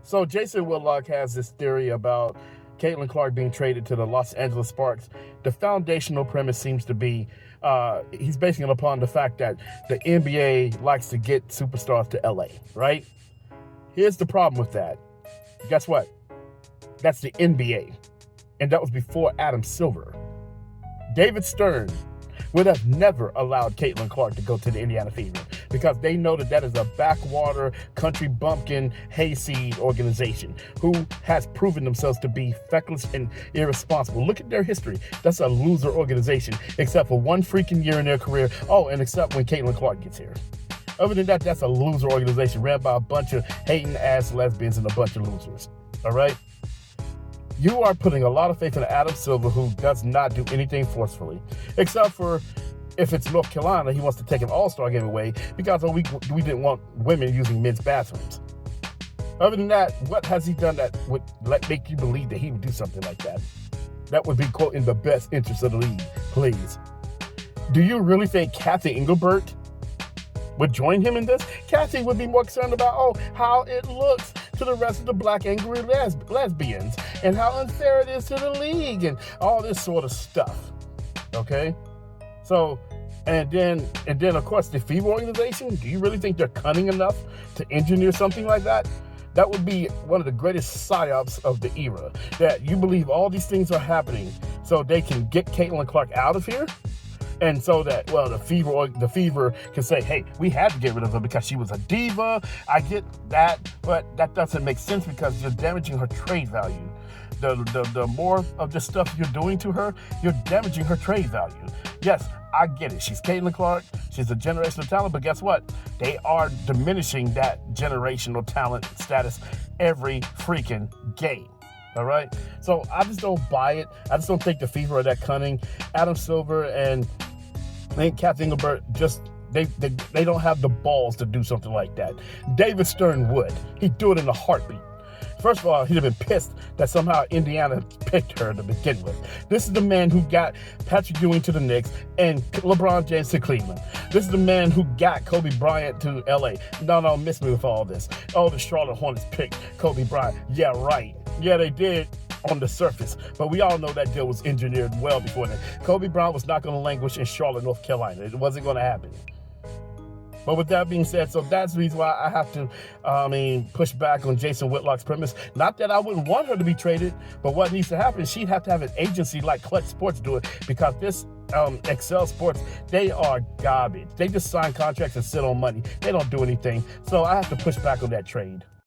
So Jason Whitlock has this theory about Caitlin Clark being traded to the Los Angeles Sparks. The foundational premise seems to be he's basing it upon the fact that the NBA likes to get superstars to LA, right? Here's the problem with that. Guess what? That's the NBA. And that was before Adam Silver. David Stern would have never allowed Caitlin Clark to go to the Indiana Fever because they know that is a backwater, country bumpkin, hayseed organization who has proven themselves to be feckless and irresponsible. Look at their history. That's a loser organization, except for one freaking year in their career. Oh, and except when Caitlin Clark gets here. Other than that, that's a loser organization ran by a bunch of hating-ass lesbians and a bunch of losers. All right? You are putting a lot of faith in Adam Silver, who does not do anything forcefully, except for if it's North Carolina, he wants to take an all-star game away because we didn't want women using men's bathrooms. Other than that, what has he done that would make you believe that he would do something like that? That would be, quote, in the best interest of the league, please. Do you really think Kathy Engelbert would join him in this? Kathy would be more concerned about, how it looks to the rest of the black angry lesbians and how unfair it is to the league and all this sort of stuff. Okay? So, and then of course the FIBA organization, do you really think they're cunning enough to engineer something like that? That would be one of the greatest psyops of the era. That you believe all these things are happening so they can get Caitlin Clark out of here? And so that, the Fever can say, hey, we had to get rid of her because she was a diva. I get that, but that doesn't make sense because you're damaging her trade value. The more of the stuff you're doing to her, you're damaging her trade value. Yes, I get it. She's Caitlin Clark. She's a generational talent, but guess what? They are diminishing that generational talent status every freaking game. All right. So I just don't buy it. I just don't think the Fever are that cunning. Adam Silver and Kathy Engelbert they don't have the balls to do something like that. David Stern would. He'd do it in a heartbeat. First of all, he'd have been pissed that somehow Indiana picked her to begin with. This is the man who got Patrick Ewing to the Knicks and LeBron James to Cleveland. This is the man who got Kobe Bryant to LA. No, miss me with all this. Oh, the Charlotte Hornets picked Kobe Bryant. Yeah, right. Yeah, they did on the surface, but we all know that deal was engineered well before that. Kobe Bryant was not going to languish in Charlotte, North Carolina. It wasn't going to happen. But with that being said, so that's the reason why I have to, push back on Jason Whitlock's premise. Not that I wouldn't want her to be traded, but what needs to happen is she'd have to have an agency like Clutch Sports do it, because this Excel Sports, they are garbage. They just sign contracts and sit on money. They don't do anything. So I have to push back on that trade.